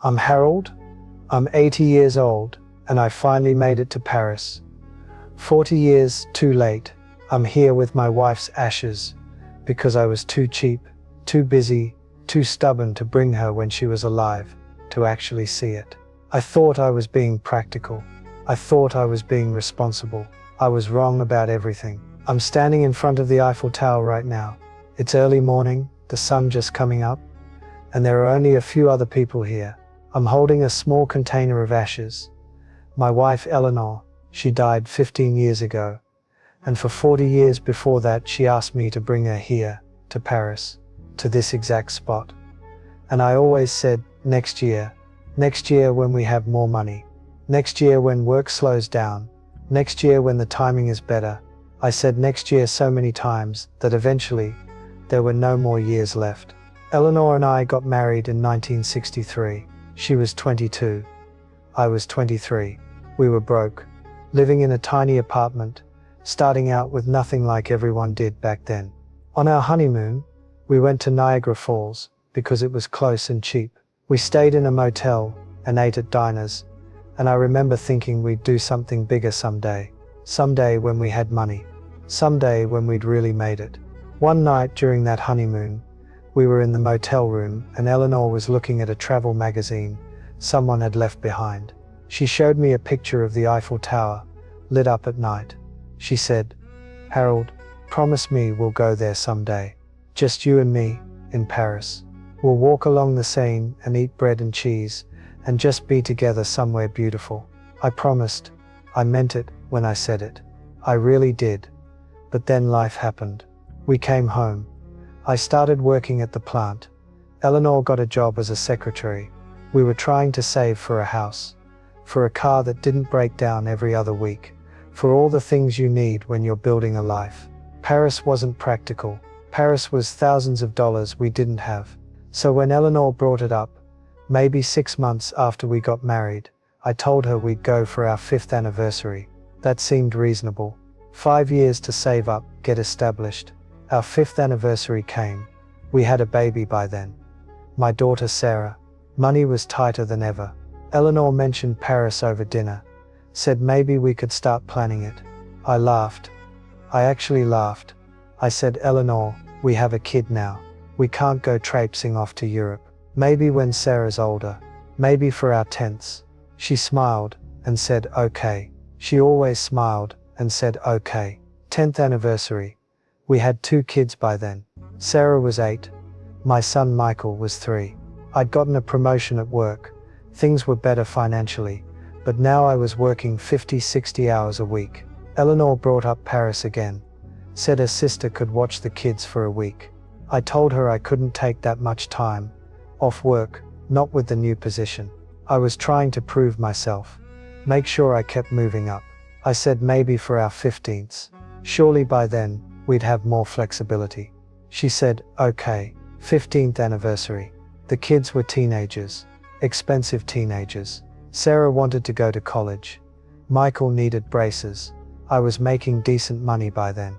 I'm Harold. I'm 80 years old, and I finally made it to Paris. 40 years too late. I'm here with my wife's ashes, because I was too cheap, too busy, too stubborn to bring her when she was alive, to actually see it. I thought I was being practical. I thought I was being responsible. I was wrong about everything. I'm standing in front of the Eiffel Tower right now. It's early morning, the sun just coming up, and there are only a few other people here. I'm holding a small container of ashes. My wife Eleanor, she died 15 years ago, and for 40 years before that she asked me to bring her here, to Paris, to this exact spot. And I always said, next year when we have more money, next year when work slows down, next year when the timing is better. I said next year so many times that eventually there were no more years left. Eleanor and I got married in 1963. She was 22. I was 23. We were broke, living in a tiny apartment, starting out with nothing like everyone did back then. On our honeymoon, we went to Niagara Falls because it was close and cheap. We stayed in a motel and ate at diners, and I remember thinking we'd do something bigger someday. Someday when we had money. Someday when we'd really made it. One night during that honeymoon, we were in the motel room and Eleanor was looking at a travel magazine someone had left behind. She showed me a picture of the Eiffel Tower, lit up at night. She said, "Harold, promise me we'll go there someday. Just you and me, in Paris. We'll walk along the Seine and eat bread and cheese, and just be together somewhere beautiful." I promised. I meant it when I said it. I really did. But then life happened. We came home. I started working at the plant. Eleanor got a job as a secretary. We were trying to save for a house, for a car that didn't break down every other week, for all the things you need when you're building a life. Paris wasn't practical. Paris was thousands of dollars we didn't have. So when Eleanor brought it up, maybe 6 months after we got married, I told her we'd go for our 5th anniversary. That seemed reasonable. 5 years to save up, get established. Our 5th anniversary came. We had a baby by then. My daughter Sarah. Money was tighter than ever. Eleanor mentioned Paris over dinner, said maybe we could start planning it. I laughed. I actually laughed. I said, "Eleanor, we have a kid now. We can't go traipsing off to Europe. Maybe when Sarah's older. Maybe for our 10th. She smiled and said, "Okay." She always smiled and said, "Okay." 10th anniversary. We had 2 kids by then. Sarah was 8. My son Michael was 3. I'd gotten a promotion at work. Things were better financially, but now I was working 50-60 hours a week. Eleanor brought up Paris again. Said her sister could watch the kids for a week. I told her I couldn't take that much time off work, not with the new position. I was trying to prove myself, make sure I kept moving up. I said maybe for our 15th. Surely by then, we'd have more flexibility. She said, "Okay." 15th anniversary. The kids were teenagers. Expensive teenagers. Sarah wanted to go to college. Michael needed braces. I was making decent money by then.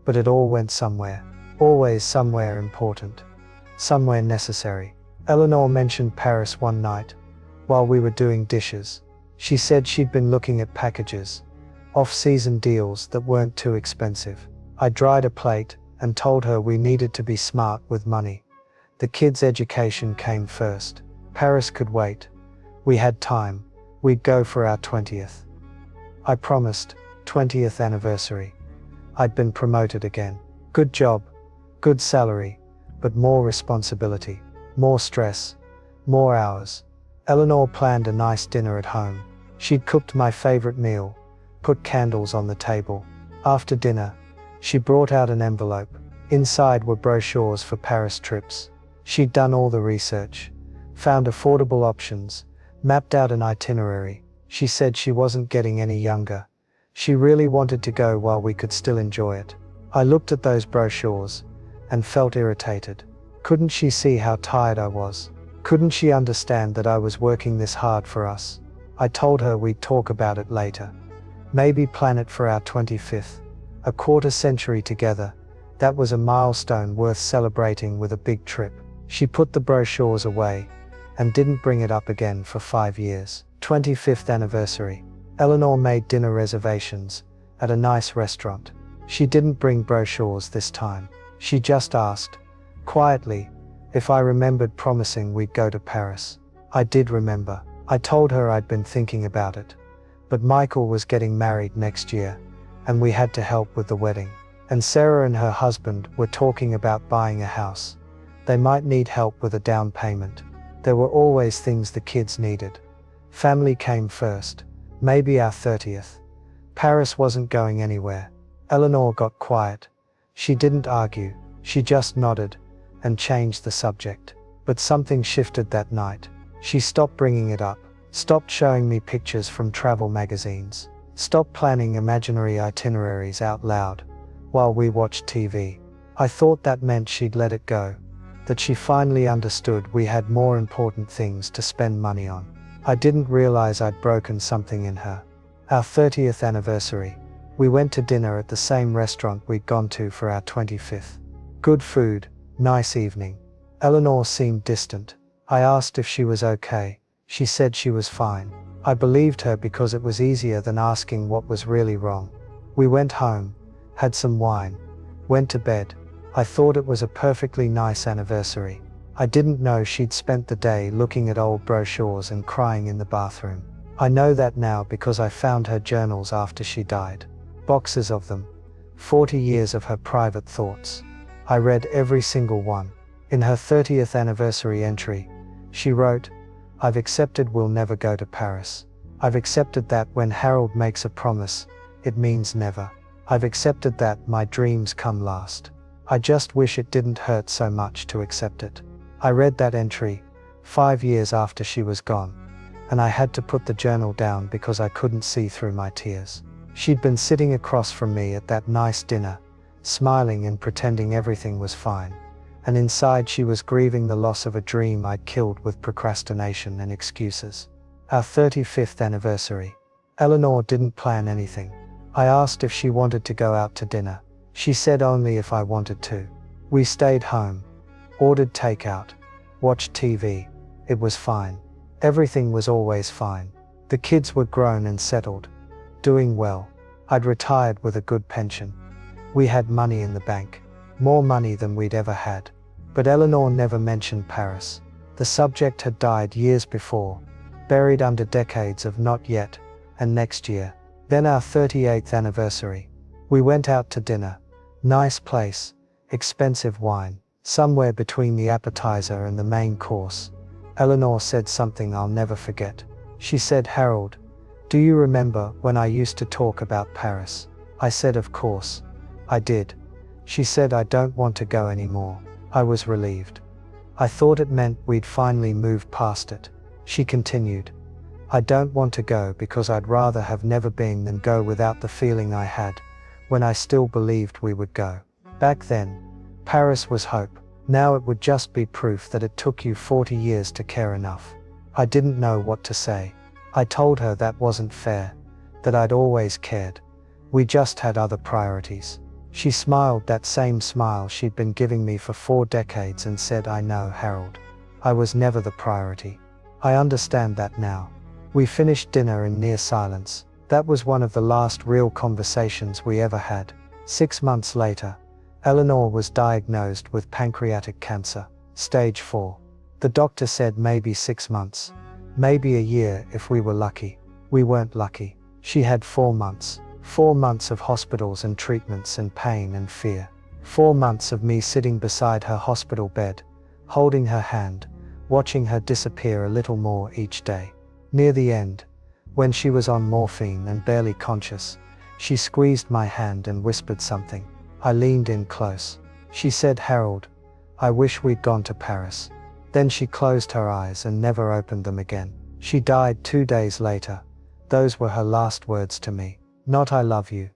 But it all went somewhere. Always somewhere important. Somewhere necessary. Eleanor mentioned Paris one night, while we were doing dishes. She said she'd been looking at packages, off-season deals that weren't too expensive. I dried a plate and told her we needed to be smart with money. The kids' education came first. Paris could wait. We had time. We'd go for our 20th. I promised. 20th anniversary. I'd been promoted again. Good job. Good salary. But more responsibility. More stress. More hours. Eleanor planned a nice dinner at home. She'd cooked my favorite meal. Put candles on the table. After dinner, she brought out an envelope. Inside were brochures for Paris trips. She'd done all the research, found affordable options, mapped out an itinerary. She said she wasn't getting any younger. She really wanted to go while we could still enjoy it. I looked at those brochures and felt irritated. Couldn't she see how tired I was? Couldn't she understand that I was working this hard for us? I told her we'd talk about it later. Maybe plan it for our 25th. A quarter century together. That was a milestone worth celebrating with a big trip. She put the brochures away and didn't bring it up again for 5 years. 25th anniversary. Eleanor made dinner reservations at a nice restaurant. She didn't bring brochures this time. She just asked, quietly, if I remembered promising we'd go to Paris. I did remember. I told her I'd been thinking about it. But Michael was getting married next year, and we had to help with the wedding. And Sarah and her husband were talking about buying a house. They might need help with a down payment. There were always things the kids needed. Family came first. Maybe our 30th. Paris wasn't going anywhere. Eleanor got quiet. She didn't argue. She just nodded and changed the subject. But something shifted that night. She stopped bringing it up, stopped showing me pictures from travel magazines, stopped planning imaginary itineraries out loud while we watched TV. I thought that meant she'd let it go, that she finally understood we had more important things to spend money on. I didn't realize I'd broken something in her. Our 30th anniversary. We went to dinner at the same restaurant we'd gone to for our 25th. Good food, nice evening. Eleanor seemed distant. I asked if she was okay. She said she was fine. I believed her because it was easier than asking what was really wrong. We went home, had some wine, went to bed. I thought it was a perfectly nice anniversary. I didn't know she'd spent the day looking at old brochures and crying in the bathroom. I know that now because I found her journals after she died. Boxes of them. 40 years of her private thoughts. I read every single one. In her 30th anniversary entry, she wrote, I've accepted we'll never go to Paris. I've accepted that when Harold makes a promise, it means never. I've accepted that my dreams come last. I just wish it didn't hurt so much to accept it. I read that entry 5 years after she was gone, and I had to put the journal down because I couldn't see through my tears. She'd been sitting across from me at that nice dinner, smiling and pretending everything was fine. And inside she was grieving the loss of a dream I'd killed with procrastination and excuses. Our 35th anniversary. Eleanor didn't plan anything. I asked if she wanted to go out to dinner. She said only if I wanted to. We stayed home, ordered takeout, watched TV. It was fine. Everything was always fine. The kids were grown and settled, doing well. I'd retired with a good pension. We had money in the bank, more money than we'd ever had. But Eleanor never mentioned Paris. The subject had died years before, buried under decades of not yet, and next year. Then our 38th anniversary. We went out to dinner. Nice place, expensive wine, somewhere between the appetizer and the main course. Eleanor said something I'll never forget. She said, Harold, do you remember when I used to talk about Paris? I said, of course. I did. She said, I don't want to go anymore. I was relieved. I thought it meant we'd finally moved past it. She continued, I don't want to go because I'd rather have never been than go without the feeling I had when I still believed we would go. Back then, Paris was hope. Now it would just be proof that it took you 40 years to care enough. I didn't know what to say. I told her that wasn't fair, that I'd always cared. We just had other priorities. She smiled that same smile she'd been giving me for 4 decades and said, I know, Harold. I was never the priority. I understand that now. We finished dinner in near silence. That was one of the last real conversations we ever had. 6 months later, Eleanor was diagnosed with pancreatic cancer, stage 4. The doctor said maybe 6 months, maybe a year if we were lucky. We weren't lucky. She had 4 months. 4 months of hospitals and treatments and pain and fear. 4 months of me sitting beside her hospital bed, holding her hand, watching her disappear a little more each day. Near the end, when she was on morphine and barely conscious, she squeezed my hand and whispered something. I leaned in close. She said, Harold, I wish we'd gone to Paris. Then she closed her eyes and never opened them again. She died 2 days later. Those were her last words to me. Not I love you.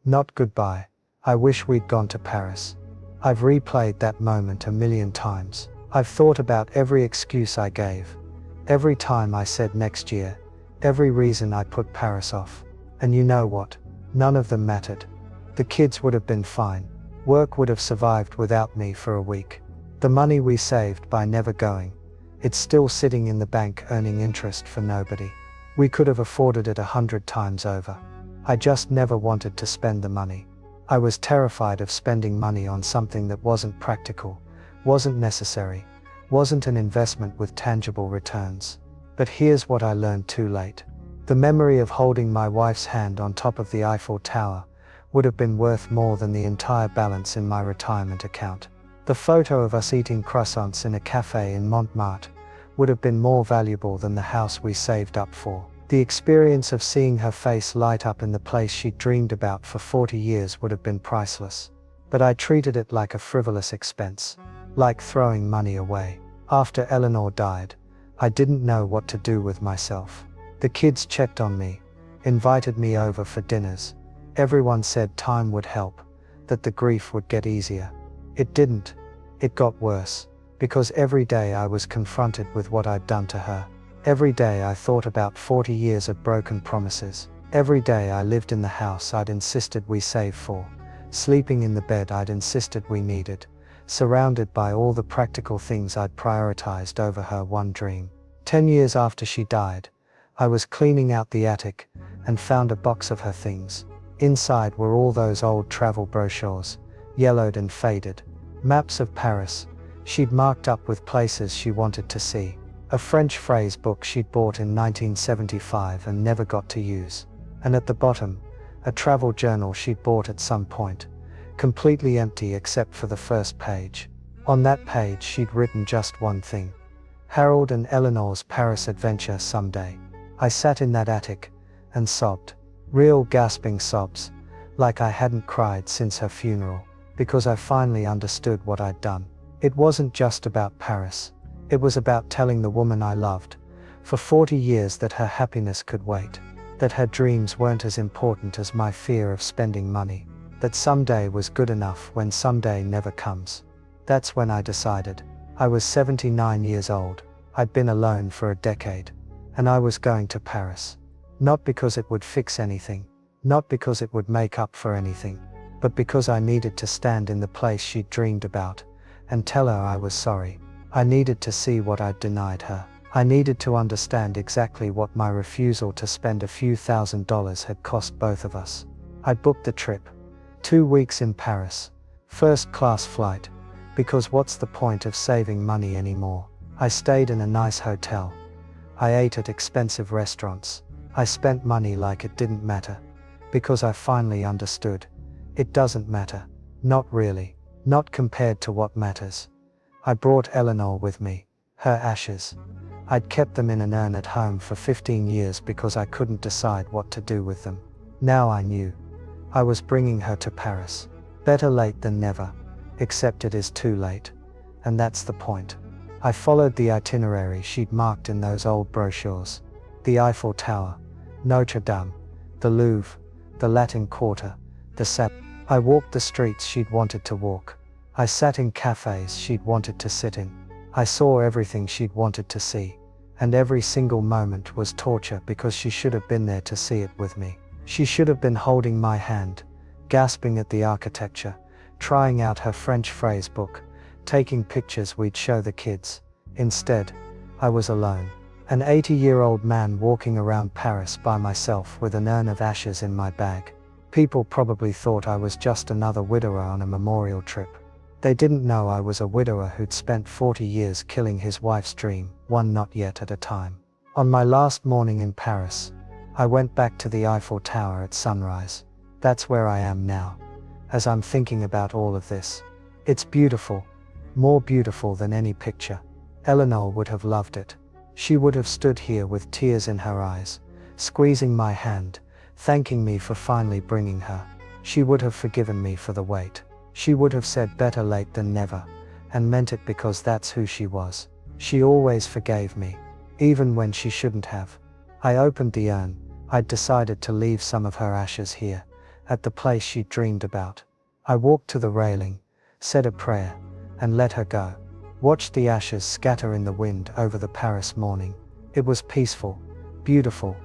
Not goodbye. I wish we'd gone to Paris. I've replayed that moment a million times. I've thought about every excuse I gave. Every time I said next year. Every reason I put Paris off. And you know what? None of them mattered. The kids would have been fine. Work would have survived without me for a week. The money we saved by never going. It's still sitting in the bank earning interest for nobody. We could have afforded it 100 times over. I just never wanted to spend the money. I was terrified of spending money on something that wasn't practical, wasn't necessary, wasn't an investment with tangible returns. But here's what I learned too late. The memory of holding my wife's hand on top of the Eiffel Tower would have been worth more than the entire balance in my retirement account. The photo of us eating croissants in a cafe in Montmartre would have been more valuable than the house we saved up for. The experience of seeing her face light up in the place she'd dreamed about for 40 years would have been priceless. But I treated it like a frivolous expense, like throwing money away. After Eleanor died, I didn't know what to do with myself. The kids checked on me, invited me over for dinners. Everyone said time would help, that the grief would get easier. It didn't. It got worse, because every day I was confronted with what I'd done to her. Every day I thought about 40 years of broken promises. Every day I lived in the house I'd insisted we save for, sleeping in the bed I'd insisted we needed, surrounded by all the practical things I'd prioritized over her one dream. 10 years after she died, I was cleaning out the attic and found a box of her things. Inside were all those old travel brochures, yellowed and faded, maps of Paris she'd marked up with places she wanted to see, a French phrase book she'd bought in 1975 and never got to use, and at the bottom, a travel journal she'd bought at some point, completely empty except for the first page. On that page she'd written just one thing: Harold and Eleanor's Paris adventure someday. I sat in that attic and sobbed, real gasping sobs, like I hadn't cried since her funeral, because I finally understood what I'd done. It wasn't just about Paris. It was about telling the woman I loved for 40 years that her happiness could wait, that her dreams weren't as important as my fear of spending money, that someday was good enough when someday never comes. That's when I decided. I was 79 years old. I'd been alone for a decade, and I was going to Paris. Not because it would fix anything, not because it would make up for anything, but because I needed to stand in the place she'd dreamed about and tell her I was sorry. I needed to see what I'd denied her. I needed to understand exactly what my refusal to spend a few $1,000s had cost both of us. I booked the trip. 2 weeks in Paris. First-class flight. Because what's the point of saving money anymore? I stayed in a nice hotel. I ate at expensive restaurants. I spent money like it didn't matter. Because I finally understood. It doesn't matter. Not really. Not compared to what matters. I brought Eleanor with me. Her ashes. I'd kept them in an urn at home for 15 years because I couldn't decide what to do with them. Now I knew. I was bringing her to Paris. Better late than never. Except it is too late. And that's the point. I followed the itinerary she'd marked in those old brochures. The Eiffel Tower, Notre Dame, the Louvre, the Latin Quarter, the Sap. I walked the streets she'd wanted to walk. I sat in cafes she'd wanted to sit in. I saw everything she'd wanted to see. And every single moment was torture because she should have been there to see it with me. She should have been holding my hand, gasping at the architecture, trying out her French phrase book, taking pictures we'd show the kids. Instead, I was alone. An 80-year-old man walking around Paris by myself with an urn of ashes in my bag. People probably thought I was just another widower on a memorial trip. They didn't know I was a widower who'd spent 40 years killing his wife's dream, one not yet at a time. On my last morning in Paris, I went back to the Eiffel Tower at sunrise. That's where I am now, as I'm thinking about all of this. It's beautiful, more beautiful than any picture. Eleanor would have loved it. She would have stood here with tears in her eyes, squeezing my hand, thanking me for finally bringing her. She would have forgiven me for the wait. She would have said better late than never, and meant it because that's who she was. She always forgave me, even when she shouldn't have. I opened the urn. I'd decided to leave some of her ashes here, at the place she'd dreamed about. I walked to the railing, said a prayer, and let her go. Watched the ashes scatter in the wind over the Paris morning. It was peaceful, beautiful,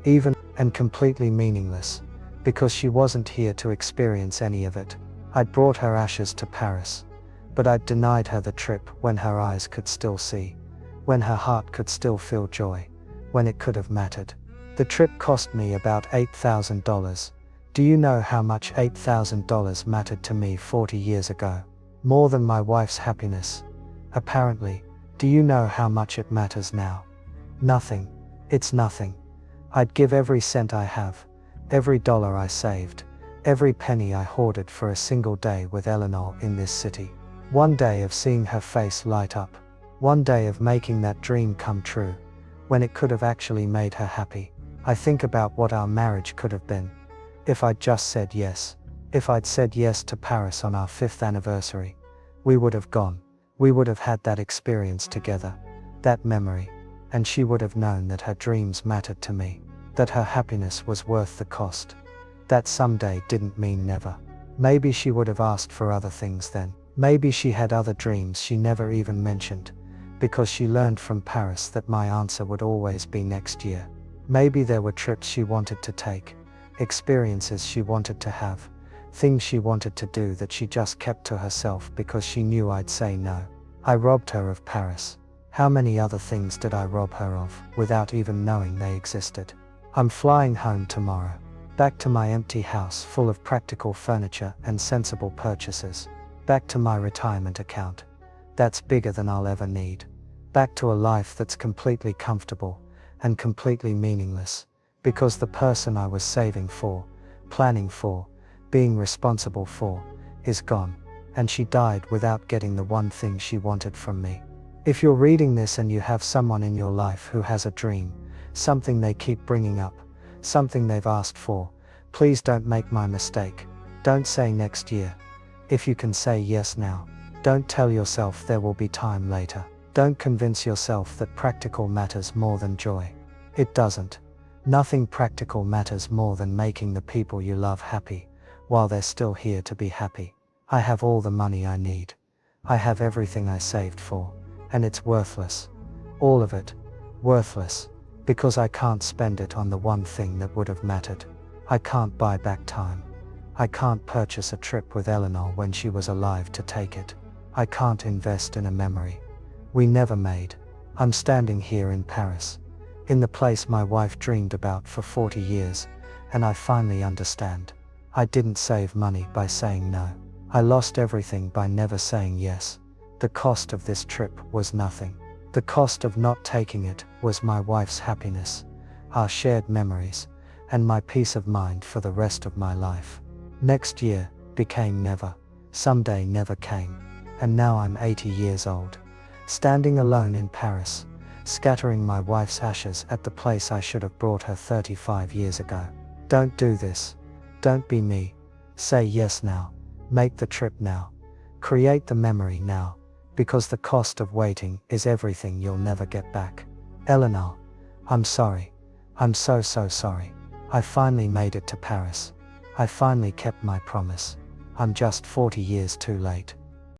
even, and completely meaningless, because she wasn't here to experience any of it. I'd brought her ashes to Paris, but I'd denied her the trip when her eyes could still see, when her heart could still feel joy, when it could have mattered. The trip cost me about $8,000. Do you know how much $8,000 mattered to me 40 years ago? More than my wife's happiness. Apparently. Do you know how much it matters now? Nothing. It's nothing. I'd give every cent I have, every dollar I saved, every penny I hoarded for a single day with Eleanor in this city. One day of seeing her face light up. One day of making that dream come true, when it could have actually made her happy. I think about what our marriage could have been, if I'd just said yes. If I'd said yes to Paris on our 5th anniversary, we would have gone. We would have had that experience together, that memory, and she would have known that her dreams mattered to me, that her happiness was worth the cost. That someday didn't mean never. Maybe she would have asked for other things then. Maybe she had other dreams she never even mentioned, because she learned from Paris that my answer would always be next year. Maybe there were trips she wanted to take, experiences she wanted to have, things she wanted to do that she just kept to herself because she knew I'd say no. I robbed her of Paris. How many other things did I rob her of, without even knowing they existed? I'm flying home tomorrow. Back to my empty house full of practical furniture and sensible purchases. Back to my retirement account. That's bigger than I'll ever need. Back to a life that's completely comfortable and completely meaningless, because the person I was saving for, planning for, being responsible for, is gone, and she died without getting the one thing she wanted from me. If you're reading this and you have someone in your life who has a dream, something they keep bringing up, something they've asked for, please don't make my mistake. Don't say next year. If you can say yes now. Don't tell yourself there will be time later. Don't convince yourself that practical matters more than joy. It doesn't. Nothing practical matters more than making the people you love happy, while they're still here to be happy. I have all the money I need. I have everything I saved for, and it's worthless. All of it. Worthless. Because I can't spend it on the one thing that would have mattered. I can't buy back time. I can't purchase a trip with Eleanor when she was alive to take it. I can't invest in a memory we never made. I'm standing here in Paris, in the place my wife dreamed about for 40 years, and I finally understand. I didn't save money by saying no. I lost everything by never saying yes. The cost of this trip was nothing. The cost of not taking it was my wife's happiness, our shared memories, and my peace of mind for the rest of my life. Next year became never. Someday never came. And now I'm 80 years old, standing alone in Paris, scattering my wife's ashes at the place I should have brought her 35 years ago. Don't do this. Don't be me. Say yes now. Make the trip now. Create the memory now, because the cost of waiting is everything you'll never get back. Eleanor, I'm sorry. I'm so sorry. I finally made it to Paris. I finally kept my promise. I'm just 40 years too late.